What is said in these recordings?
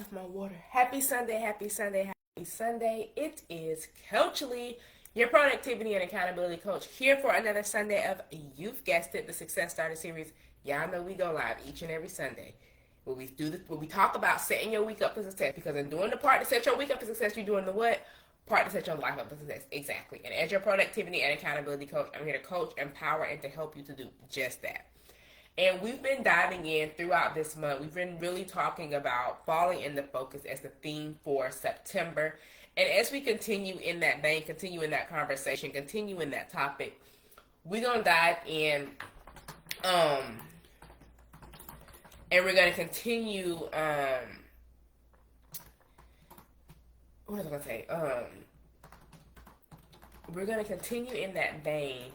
left my water. Happy Sunday, happy Sunday, happy Sunday. It is Coach Lee, your productivity and accountability coach, here for another Sunday of, you've guessed it, the Success Starter series. Y'all know we go live each and every Sunday. When we talk about setting your week up for success, because in doing the part to set your week up for success, you're doing the what? Part to set your life up for success. Exactly. And as your productivity and accountability coach, I'm here to coach, empower, and to help you to do just that. And we've been diving in throughout this month. We've been really talking about falling into focus as the theme for September. And as we continue in that vein, continue in that conversation, continue in that topic, we're going to dive in and we're going to continue, what was I going to say? We're going to continue in that vein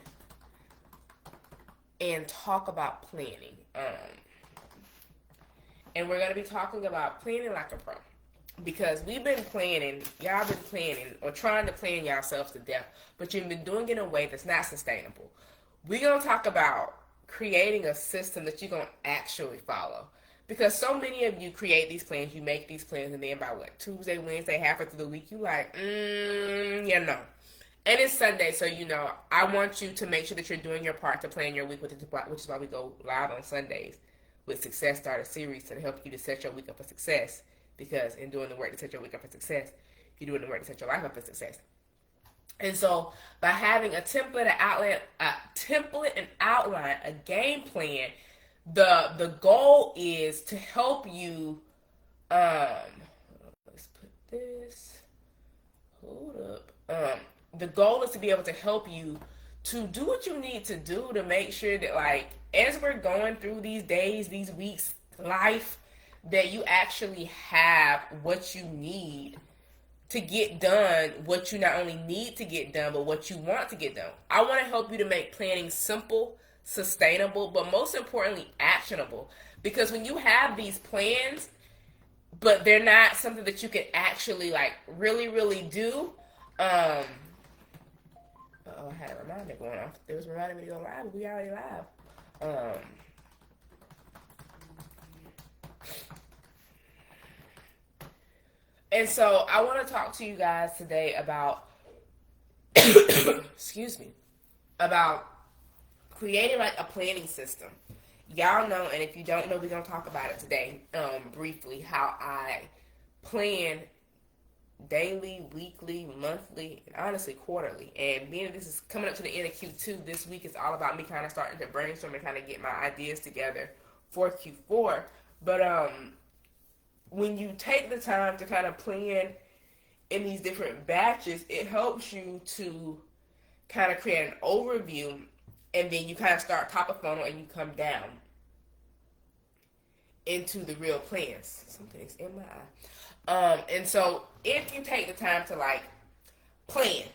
and talk about planning. And we're going to be talking about planning like a pro. Because we've been planning, y'all been planning, or trying to plan yourselves to death, but you've been doing it in a way that's not sustainable. We're going to talk about creating a system that you're going to actually follow. Because so many of you create these plans, you make these plans, and then by what, Tuesday, Wednesday, halfway through the week, you like, no. And it's Sunday, so I want you to make sure that you're doing your part to plan your week, which is why we go live on Sundays with Success Starter Series to help you to set your week up for success. Because in doing the work to set your week up for success, you're doing the work to set your life up for success. And so by having a template, an outline, a game plan, the goal is to help you. Let's put this. Hold up. The goal is to be able to help you to do what you need to do to make sure that, like, as we're going through these days, these weeks, life, that you actually have what you need to get done, what you not only need to get done, but what you want to get done. I want to help you to make planning simple, sustainable, but most importantly, actionable. Because when you have these plans, but they're not something that you can actually, like, really, really do, I had a reminder going off. It was reminding me to go live, but we already live. And so I want to talk to you guys today about, excuse me, about creating like a planning system. Y'all know, and if you don't know, we're going to talk about it today briefly, how I plan daily, weekly, monthly, and honestly quarterly. And being this is coming up to the end of Q2, this week is all about me kind of starting to brainstorm and kind of get my ideas together for Q4. But when you take the time to kind of plan in these different batches, it helps you to kind of create an overview, and then you kind of start top of funnel and you come down into the real plans. Something's in my eye. And so if you take the time to like plan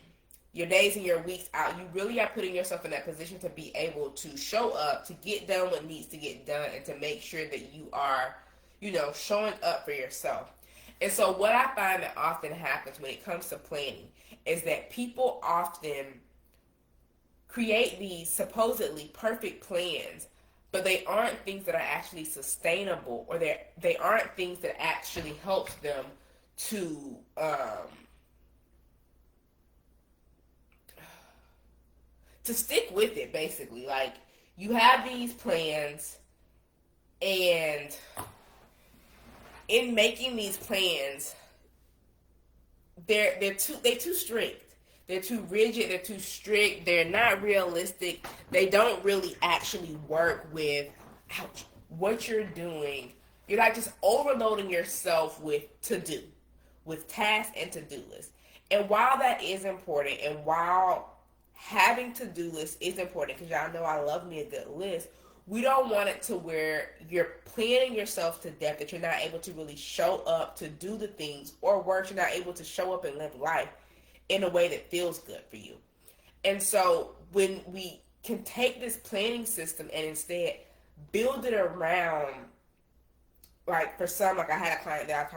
your days and your weeks out, you really are putting yourself in that position to be able to show up, to get done what needs to get done, and to make sure that you are, showing up for yourself. And so what I find that often happens when it comes to planning is that people often create these supposedly perfect plans, but they aren't things that are actually sustainable, or they aren't things that actually helps them to stick with it, basically. Like, you have these plans, and in making these plans, they're too strict. They're too rigid, they're too strict, they're not realistic, they don't really actually work with what you're doing. You're like just overloading yourself with tasks and to-do lists. And while that is important, and while having to-do lists is important, because y'all know I love me a good list, we don't want it to where you're planning yourself to death, that you're not able to really show up to do the things, or worse, you're not able to show up and live life in a way that feels good for you. And so when we can take this planning system and instead build it around, like for some, like I had a client that I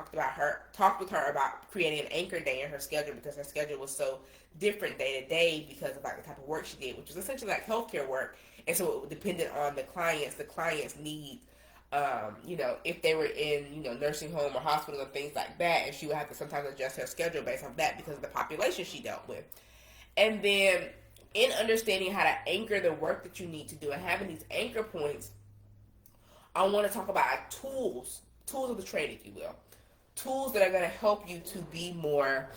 talked with her about creating an anchor day in her schedule, because her schedule was so different day to day because of like the type of work she did, which was essentially like healthcare work. And so it depended on the client's needs. if they were in, nursing home or hospital and things like that, and she would have to sometimes adjust her schedule based on that because of the population she dealt with. And then in understanding how to anchor the work that you need to do and having these anchor points, I want to talk about tools of the trade, if you will. Tools that are going to help you to be more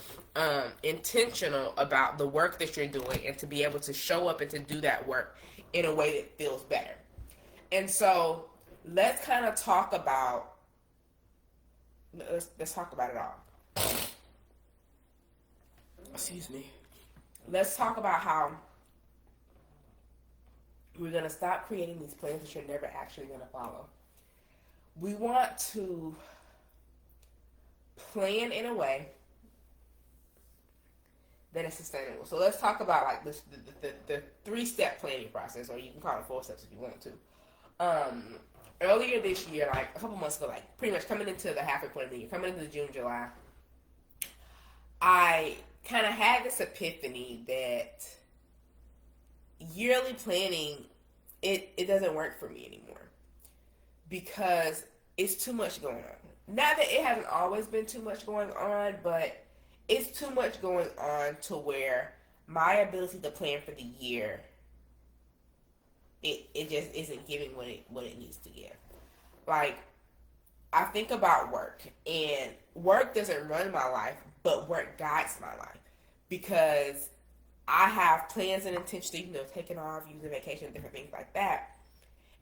intentional about the work that you're doing and to be able to show up and to do that work in a way that feels better. And so let's kind of talk about, let's talk about it all. Excuse me. Let's talk about how we're going to stop creating these plans that you're never actually going to follow. We want to plan in a way that is sustainable. So let's talk about like this, the 3-step planning process, or you can call it 4 steps if you want to. Earlier this year, like a couple months ago, like pretty much coming into the halfway point of the year, coming into June, July, I kind of had this epiphany that yearly planning, it doesn't work for me anymore because it's too much going on. Not that it hasn't always been too much going on, but it's too much going on to where my ability to plan for the year, it just isn't giving what it needs to give. Like, I think about work, and work doesn't run my life, but work guides my life because I have plans and intentions, taking off, using vacation, different things like that.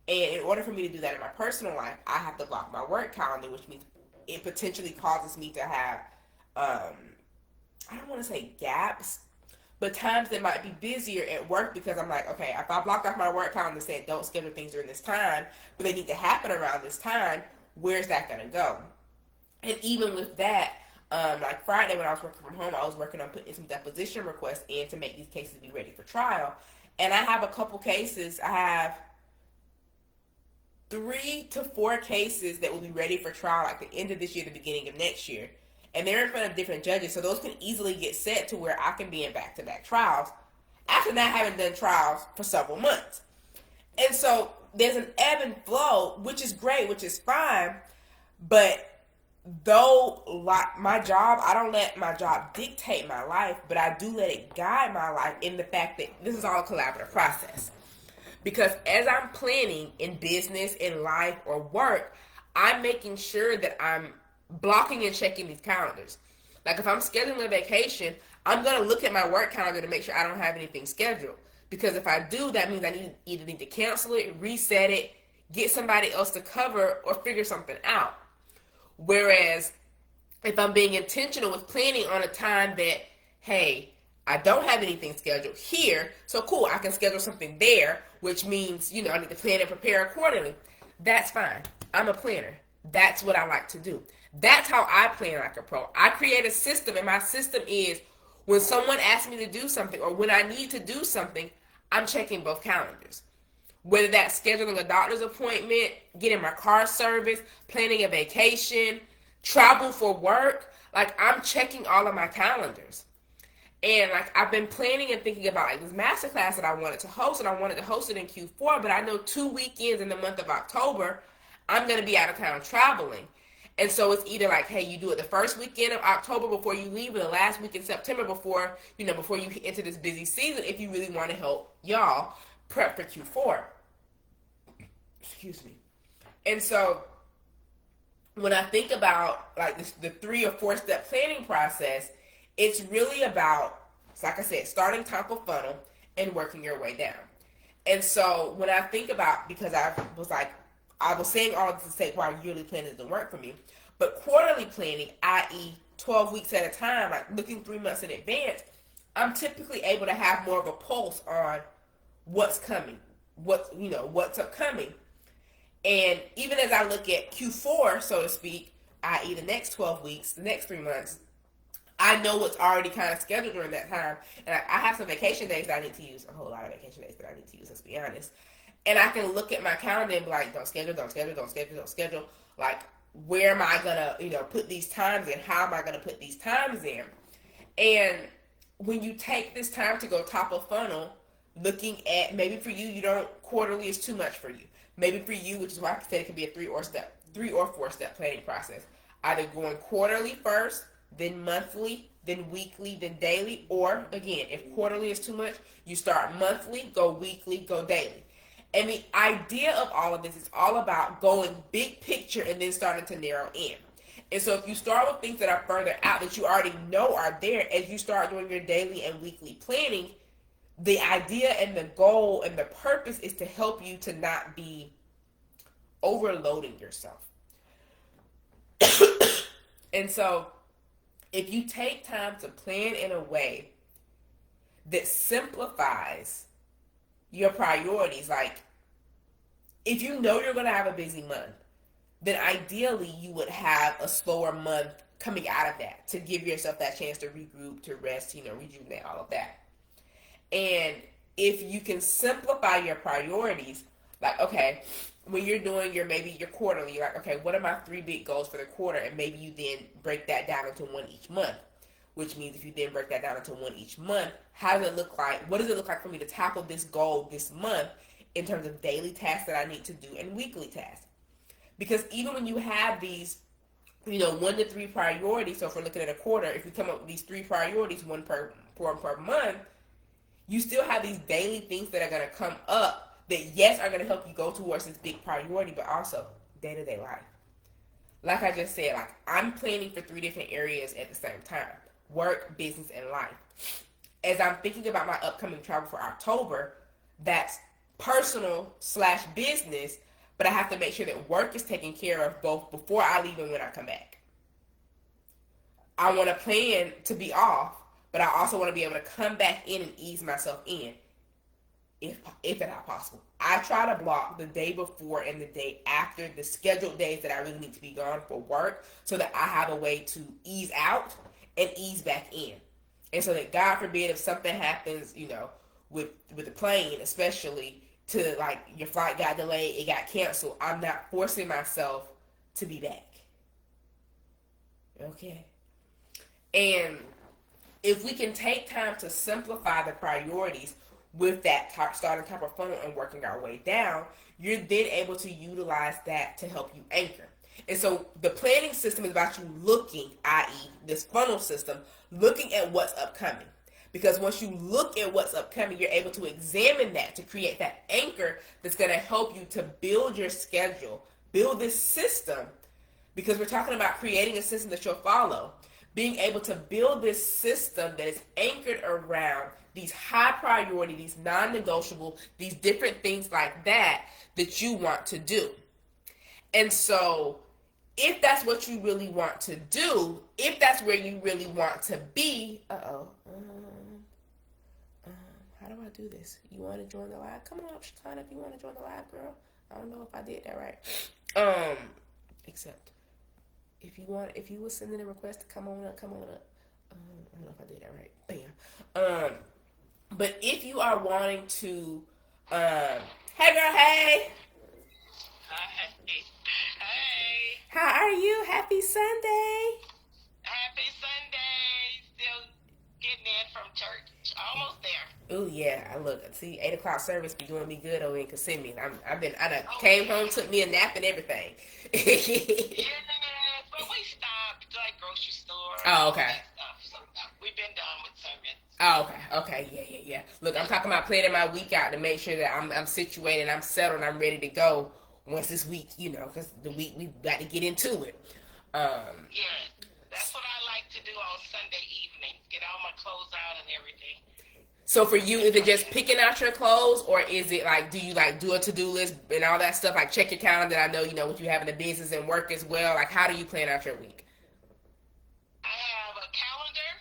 And in order for me to do that in my personal life, I have to block my work calendar, which means it potentially causes me to have, I don't want to say gaps, but times that might be busier at work because I'm like, okay, if I block off my work calendar saying don't schedule things during this time, but they need to happen around this time, where's that going to go? And even with that, like Friday when I was working from home, I was working on putting some deposition requests in to make these cases be ready for trial. And I have a couple cases. I have 3 to 4 cases that will be ready for trial at the end of this year, the beginning of next year. And they're in front of different judges, so those can easily get set to where I can be in back-to-back trials after not having done trials for several months. And so there's an ebb and flow, which is great, which is fine, but though my job, I don't let my job dictate my life, but I do let it guide my life in the fact that this is all a collaborative process. Because as I'm planning in business, in life, or work, I'm making sure that I'm blocking and checking these calendars. Like if I'm scheduling a vacation, I'm going to look at my work calendar to make sure I don't have anything scheduled. Because if I do, that means I either need to cancel it, reset it, get somebody else to cover, or figure something out. Whereas if I'm being intentional with planning on a time that, hey, I don't have anything scheduled here, so cool, I can schedule something there, which means, I need to plan and prepare accordingly. That's fine. I'm a planner. That's what I like to do. That's how I plan like a pro. I create a system, and my system is when someone asks me to do something or when I need to do something, I'm checking both calendars. Whether that's scheduling a doctor's appointment, getting my car serviced, planning a vacation, travel for work, like I'm checking all of my calendars. And like I've been planning and thinking about like this masterclass that I wanted to host, and I wanted to host it in Q4, but I know 2 weekends in the month of October, I'm going to be out of town traveling. And so it's either like, hey, you do it the first weekend of October before you leave, or the last week in September before you enter this busy season, if you really want to help y'all prep for Q4. Excuse me. And so when I think about like this, the 3 or 4 step planning process, it's really about, like I said, starting top of funnel and working your way down. And so when I think about, because I was saying all this to say why yearly planning doesn't work for me, but quarterly planning, i.e. 12 weeks at a time, like looking 3 months in advance, I'm typically able to have more of a pulse on what's coming, what's upcoming. And even as I look at Q4, so to speak, i.e. the next 12 weeks, the next 3 months, I know what's already kind of scheduled during that time. And I have some vacation days that I need to use, a whole lot of vacation days that I need to use, let's be honest. And I can look at my calendar and be like, don't schedule. Like, where am I going to, put these times in? How am I going to put these times in? And when you take this time to go top of funnel, looking at, maybe for you, quarterly is too much for you. Maybe for you, which is why I said it could be a 3 or 4 step planning process. Either going quarterly first, then monthly, then weekly, then daily, or again, if quarterly is too much, you start monthly, go weekly, go daily. And the idea of all of this is all about going big picture and then starting to narrow in. And so if you start with things that are further out that you already know are there, as you start doing your daily and weekly planning, the idea and the goal and the purpose is to help you to not be overloading yourself. And so if you take time to plan in a way that simplifies your priorities, like if you know you're going to have a busy month, then ideally you would have a slower month coming out of that to give yourself that chance to regroup, to rest, rejuvenate, all of that. And if you can simplify your priorities, like, okay, when you're doing your quarterly, you're like, okay, what are my 3 big goals for the quarter? And maybe you then break that down into one each month, which means if you then break that down into one each month, how does it look like? What does it look like for me to tackle this goal this month in terms of daily tasks that I need to do and weekly tasks? Because even when you have these, 1 to 3 priorities, so if we're looking at a quarter, if we come up with these 3 priorities, one per month, you still have these daily things that are going to come up that, yes, are going to help you go towards this big priority, but also day-to-day life. Like I just said, like I'm planning for 3 different areas at the same time: work, business, and life. As I'm thinking about my upcoming travel for October, that's personal/business, but I have to make sure that work is taken care of both before I leave and when I come back. I want to plan to be off, but I also want to be able to come back in and ease myself in, if at all possible. I try to block the day before and the day after the scheduled days that I really need to be gone for work, so that I have a way to ease out and ease back in. And so that, God forbid, if something happens, with the plane, especially, to like your flight got delayed, it got canceled, I'm not forcing myself to be back. Okay. And if we can take time to simplify the priorities with that starting top of funnel and working our way down, you're then able to utilize that to help you anchor. And so the planning system is about you looking, i.e. this funnel system, looking at what's upcoming. Because once you look at what's upcoming, you're able to examine that to create that anchor that's going to help you to build your schedule, build this system, because we're talking about creating a system that you'll follow. Being able to build this system that is anchored around these high priority, these non-negotiable, these different things like that you want to do. And so if that's what you really want to do, if that's where you really want to be, how do I do this? You want to join the live? Come on up, Shatana, if you want to join the live, girl. I don't know if I did that right. Except if you were sending a request to come on up. I don't know if I did that right. Bam. But if you are wanting to, hey girl, hey. Hi. Hey. How are you? Happy Sunday. Happy Sunday. Still getting in from church. Almost there. Oh yeah, see 8:00 service be doing me good over in Kissimmee. I done came home, took me a nap and everything. Yeah, but we stopped like grocery store. Oh, okay. So we've been done with service. Oh, okay, yeah. Look, I'm talking about planning my week out to make sure that I'm situated, I'm settled, and I'm ready to go once this week, because the week we've got to get into it. Yeah, that's what I like to do on Sunday evening. Get all my clothes out and everything. So for you, is it just picking out your clothes, or is it like, do you like do a to-do list and all that stuff, like check your calendar? I know what you have in the business and work as well. Like, how do you plan out your week? I have a calendar,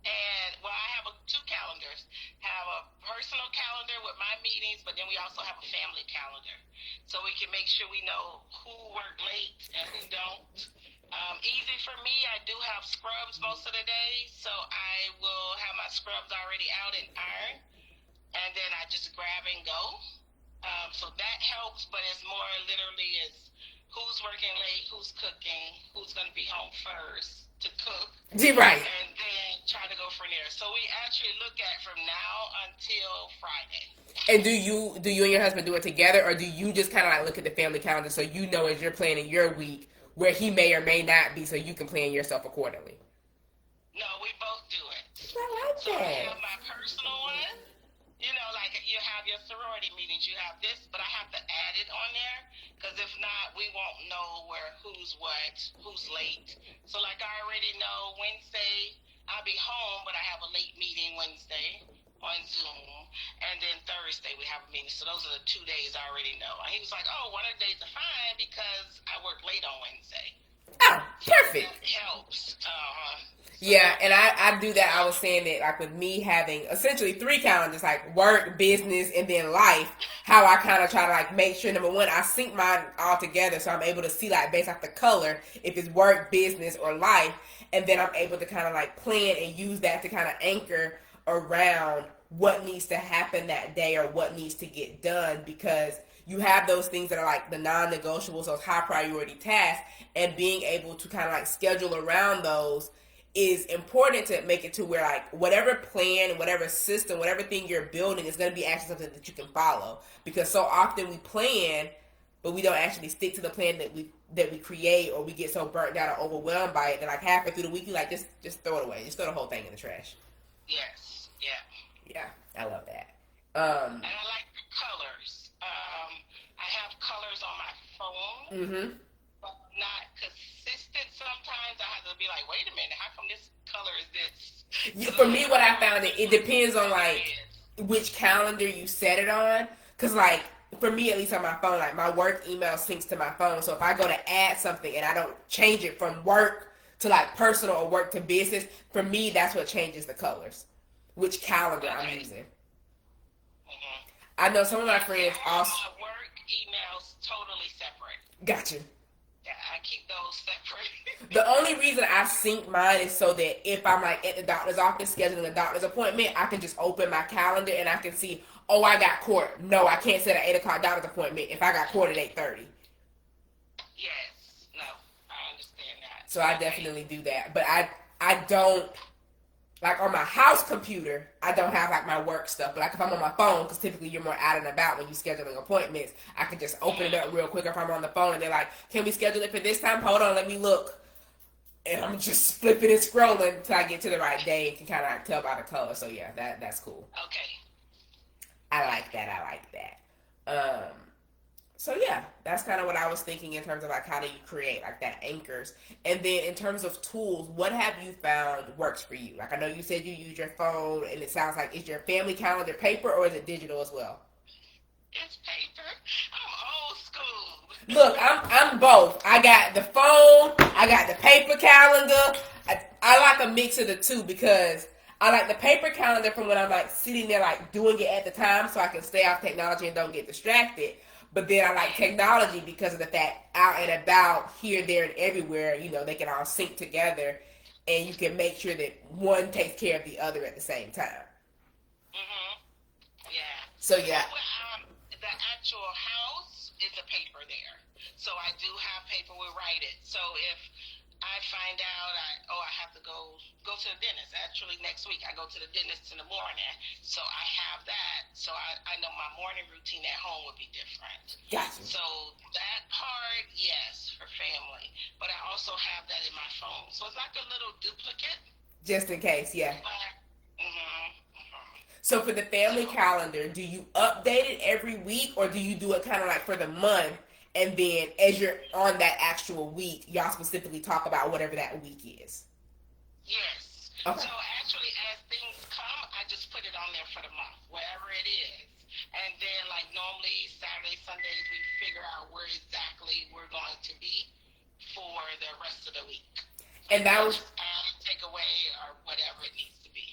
and I have two calendars. I have a personal calendar with my meetings, but then we also have a family calendar, so we can make sure we know who worked late and who don't. Easy for me, I do have scrubs most of the day, so I will have my scrubs already out and iron, and then I just grab and go. So that helps, but it's more literally is who's working late, who's cooking, who's going to be home first to cook. Right. And then try to go from there. So we actually look at from now until Friday. And do you and your husband do it together, or do you just kind of like look at the family calendar so you know as you're planning your week where he may or may not be, so you can plan yourself accordingly? No, we both do it. I like So I that. have my personal one. You know, like you have your sorority meetings, you have this, but I have to add it on there because if not, we won't know where who's what, who's late. So like I already know Wednesday I'll be home, but I have a late meeting Wednesday on Zoom, and then Thursday we have a meeting. So those are the 2 days I already know. And he was like, "Oh, one of the days are fine because I work late on Wednesday." Oh, So perfect. that helps. Yeah, and I do that. I was saying that like with me having essentially three calendars, like work, business, and then life, how I kind of try to like make sure, number one, I sync mine all together so I'm able to see like based off the color if it's work, business, or life, and then I'm able to kind of like plan and use that to kind of anchor around what needs to happen that day or what needs to get done, because you have those things that are like the non-negotiables, those high priority tasks, and being able to kind of like schedule around those is important to make it to where like whatever plan, whatever system, whatever thing you're building is going to be actually something that you can follow, because so often we plan but we don't actually stick to the plan that we create, or we get so burnt out or overwhelmed by it that like halfway through the week you like just throw it away, just throw the whole thing in the trash. Yes, yeah. Yeah, I love that. And I like the colors. I have colors on my phone, Mm-hmm. but not consistent. Sometimes I have to be like, wait a minute, how come this color is this? For me, what I found, it depends on like which calendar you set it on. Cause like for me, at least on my phone, like my work email syncs to my phone. So if I go to add something and I don't change it from work to like personal or work to business, for me that's what changes the colors, which calendar I'm using. I know some of my friends also. My work emails totally separate. Gotcha. Yeah, I keep those separate. The only reason I sync mine is so that if I'm like at the doctor's office scheduling a doctor's appointment, I can just open my calendar and I can see, oh, I got court. No, I can't set an 8 o'clock doctor's appointment if I got court at 8:30. Yes. No, I understand that. So I definitely do that. But I don't, like on my house computer, I don't have like my work stuff. But like if I'm on my phone, because typically you're more out and about when you're scheduling appointments, I can just open it up real quick if I'm on the phone and they're like, can we schedule it for this time? Hold on, let me look. And I'm just flipping and scrolling until I get to the right day and can kind of like tell by the color. So yeah, that's cool. Okay. I like that. So yeah, that's kind of what I was thinking in terms of like how do you create like that anchors. And then in terms of tools, what have you found works for you? Like I know you said you use your phone, and it sounds like, is your family calendar paper or is it digital as well? It's paper. I'm old school. Look, I'm both. I got the phone, I got the paper calendar. I like a mix of the two, because I like the paper calendar from when I'm like sitting there like doing it at the time so I can stay off technology and don't get distracted. But then I like technology because of the fact out and about, here, there, and everywhere, you know, they can all sync together and you can make sure that one takes care of the other at the same time. Yeah. So yeah. The actual house is a paper there. So I do have paper, we write it. So if I find out I have to go to the dentist. Actually, next week I go to the dentist in the morning, so I have that. So I know my morning routine at home would be different. Gotcha. So that part, yes, for family. But I also have that in my phone. So it's like a little duplicate. Just in case, yeah. Mm-hmm. So for the family calendar, do you update it every week, or do you do it kind of like for the month, and then as you're on that actual week, y'all specifically talk about whatever that week is? Yes. Okay. So actually, as things come, I just put it on there for the month, wherever it is. And then, like normally, Saturdays, Sundays, we figure out where exactly we're going to be for the rest of the week. And that was take away or whatever it needs to be.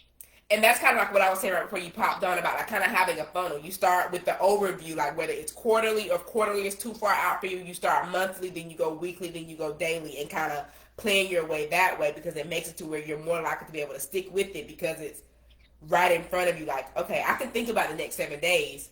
And that's kind of like what I was saying right before you popped on about like kind of having a funnel. You start with the overview, like whether it's quarterly, or if quarterly is too far out for you, you start monthly, then you go weekly, then you go daily, and kind of plan your way that way, because it makes it to where you're more likely to be able to stick with it because it's right in front of you. Like, okay, I can think about the next 7 days.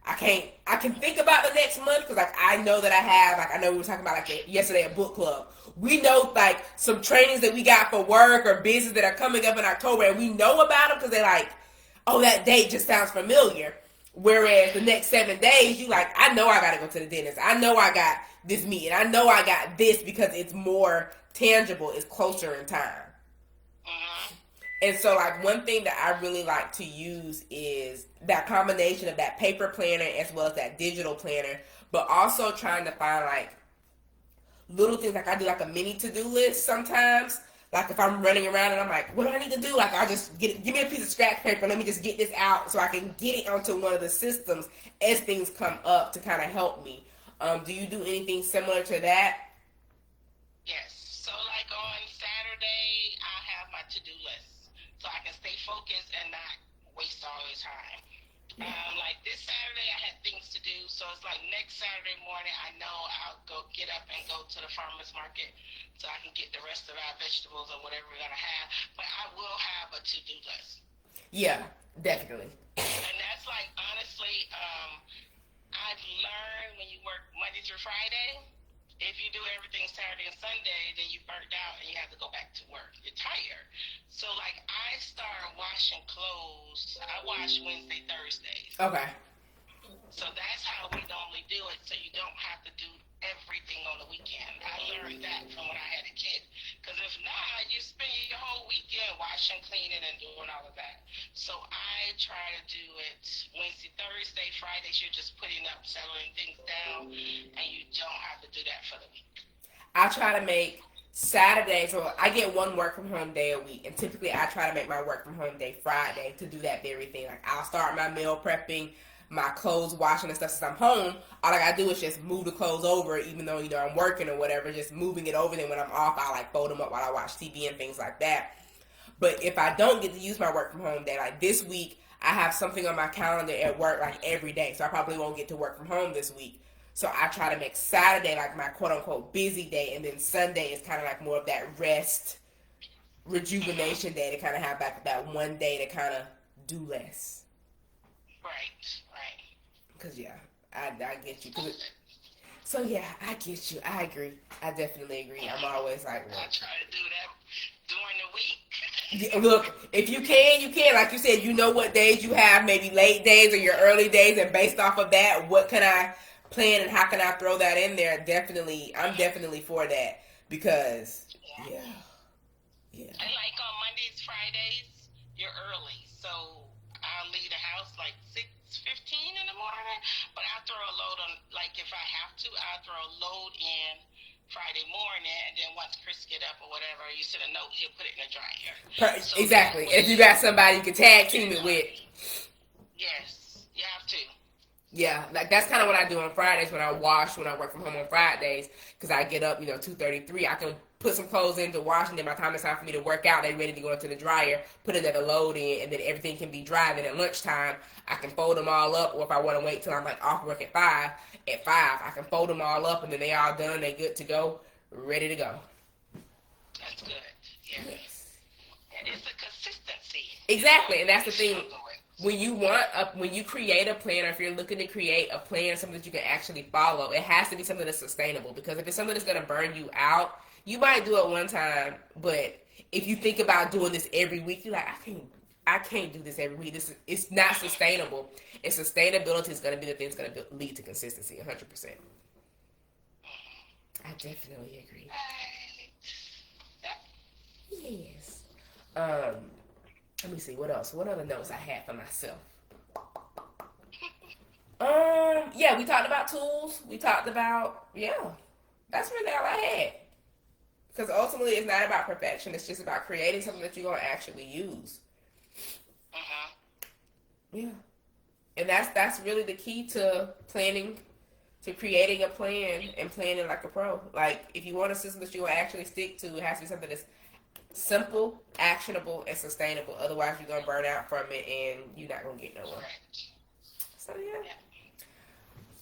I can think about the next month because like I know that I have, like I know we were talking about like yesterday at book club. We know like some trainings that we got for work or business that are coming up in October, and we know about them because they're like, oh, that date just sounds familiar. Whereas the next 7 days, you like, I know I got to go to the dentist. I know I got this meeting. I know I got this because it's more tangible. It's closer in time. And so, like, one thing that I really like to use is that combination of that paper planner as well as that digital planner, but also trying to find, like, little things. Like, I do, like, a mini to-do list sometimes. Like, if I'm running around and I'm like, what do I need to do? Like, I just give me a piece of scratch paper. Let me just get this out so I can get it onto one of the systems as things come up to kind of help me. Do you do anything similar to that? Yes. So, like on Saturday, I have my to-do list, so I can stay focused and not waste all the time. Like this Saturday, I had things to do, so it's like next Saturday morning, I know I'll go get up and go to the farmer's market so I can get the rest of our vegetables or whatever we're gonna have. But I will have a to-do list. Yeah, definitely. And that's like honestly, I've learned when you work Monday through Friday, if you do everything Saturday and Sunday, then you burnt out and you have to go back to work. You're tired. So like I start washing clothes. I wash Wednesday, Thursdays. Okay. So that's how we normally do it. So you don't have to do everything on the weekend. I learned that from when I had a kid. Because if not, you spend your whole weekend washing, cleaning, and doing all of that. So I try to do it Wednesday, Thursday, Fridays. You're just putting up, settling things down, and you don't have to do that for the week. I try to make Saturday, so I get one work from home day a week, and typically I try to make my work from home day Friday to do that very thing. Like I'll start my meal prepping, my clothes washing and stuff since I'm home. All I gotta do is just move the clothes over, even though I'm working or whatever. Just moving it over. Then when I'm off, I like fold them up while I watch TV and things like that. But if I don't get to use my work from home day, like this week, I have something on my calendar at work like every day, so I probably won't get to work from home this week. So I try to make Saturday like my quote unquote busy day, and then Sunday is kind of like more of that rest, rejuvenation day to kind of have like that one day to kind of do less. Right. Cause yeah, I get you. So yeah, I get you. I agree. I definitely agree. I'm always like, well, I try to do that during the week. Yeah, look, if you can, you can. Like you said, you know what days you have, maybe late days or your early days, and based off of that, what can I plan and how can I throw that in there? Definitely, I'm definitely for that because yeah. And like on Mondays, Fridays, you're early, so I'll leave the house like 6:15 in the morning. But I throw a load on, like if I have to, I'll throw a load in Friday morning, and then once Chris get up or whatever, you send a note, he'll put it in the dryer. So exactly. If you got somebody you can tag team it with. Yes, you have to. Yeah, like that's kind of what I do on Fridays when I work from home on Fridays, because I get up, 2:33. I can put some clothes in to wash, and then by the time it's time for me to work out, they're ready to go into the dryer, put it at a load in, and then everything can be dry. Then at lunchtime, I can fold them all up, or if I want to wait till I'm like off work at 5, I can fold them all up, and then they all done, they good to go, ready to go. That's good. Yeah. Yes. And it's a consistency. Exactly, and that's the thing. When you create a plan, or if you're looking to create a plan, something that you can actually follow, it has to be something that's sustainable. Because if it's something that's going to burn you out, you might do it one time, but if you think about doing this every week, you're like, I can't do this every week. It's not sustainable. And sustainability is going to be the thing that's going to lead to consistency, 100%. I definitely agree. Yes. Let me see, what else? What other notes I had for myself? Yeah, we talked about tools. We talked about, that's really all I had. Because ultimately, it's not about perfection. It's just about creating something that you're going to actually use. Yeah. And that's really the key to planning, to creating a plan and planning like a pro. Like, if you want a system that you're going to actually stick to, it has to be something that's simple, actionable, and sustainable. Otherwise, you're going to burn out from it and you're not going to get nowhere. So, yeah.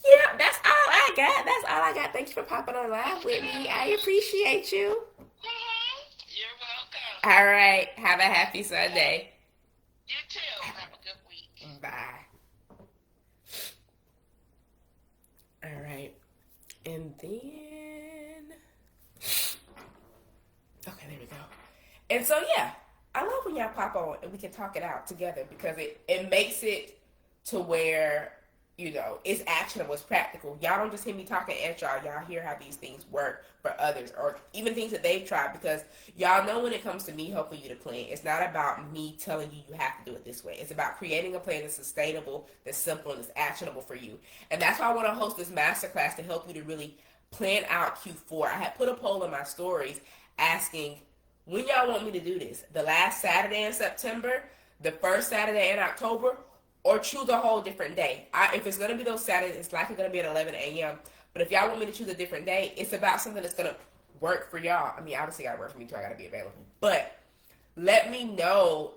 Yeah, that's all I got. That's all I got. Thank you for popping on live with me. I appreciate you. You're welcome. All right. Have a happy Sunday. You too. Have a good week. Bye. And then, okay, there we go. And so, yeah, I love when y'all pop on and we can talk it out together because it makes it to where, it's actionable, it's practical. Y'all don't just hear me talking at y'all. Y'all hear how these things work for others or even things that they've tried because y'all know when it comes to me helping you to plan, it's not about me telling you you have to do it this way. It's about creating a plan that's sustainable, that's simple, and that's actionable for you. And that's why I want to host this masterclass to help you to really plan out Q4. I had put a poll in my stories asking when y'all want me to do this. The last Saturday in September, the first Saturday in October, or choose a whole different day. If it's going to be those Saturdays, it's likely going to be at 11 a.m. But if y'all want me to choose a different day, it's about something that's going to work for y'all. I mean, obviously, it got to work for me too. I got to be available. But let me know,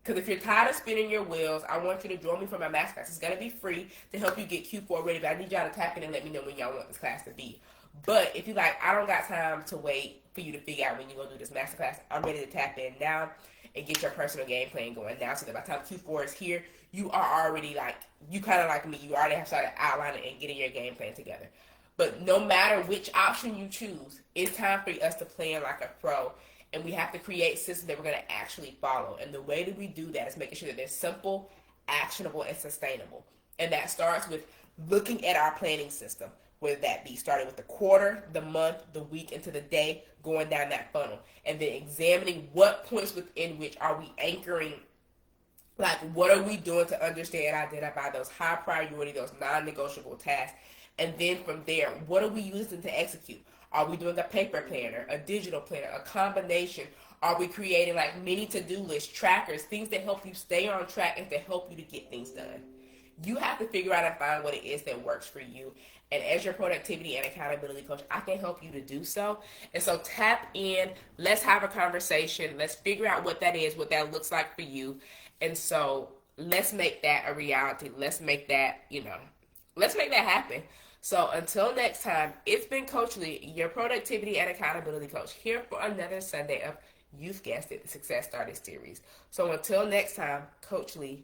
because if you're tired of spinning your wheels, I want you to join me for my masterclass. It's going to be free to help you get Q4 ready, but I need y'all to tap in and let me know when y'all want this class to be. But if you like, I don't got time to wait for you to figure out when you're going to do this masterclass, I'm ready to tap in now and get your personal game plan going now so that by the time Q4 is here, you are already you kind of like me, you already have started outlining and getting your game plan together. But no matter which option you choose, it's time for us to plan like a pro. And we have to create systems that we're going to actually follow. And the way that we do that is making sure that they're simple, actionable, and sustainable. And that starts with looking at our planning system, whether that be starting with the quarter, the month, the week, into the day, going down that funnel. And then examining what points within which are we anchoring. Like, what are we doing to understand and identify those high priority, those non-negotiable tasks? And then from there, what are we using to execute? Are we doing a paper planner, a digital planner, a combination? Are we creating like mini to-do lists, trackers, things that help you stay on track and to help you to get things done? You have to figure out and find what it is that works for you. And as your productivity and accountability coach, I can help you to do so. And so tap in. Let's have a conversation. Let's figure out what that is, what that looks like for you. And so let's make that a reality. Let's make that, let's make that happen. So until next time, it's been Coach Lee, your productivity and accountability coach, here for another Sunday of, you've guessed it, the Success Started series. So until next time, Coach Lee,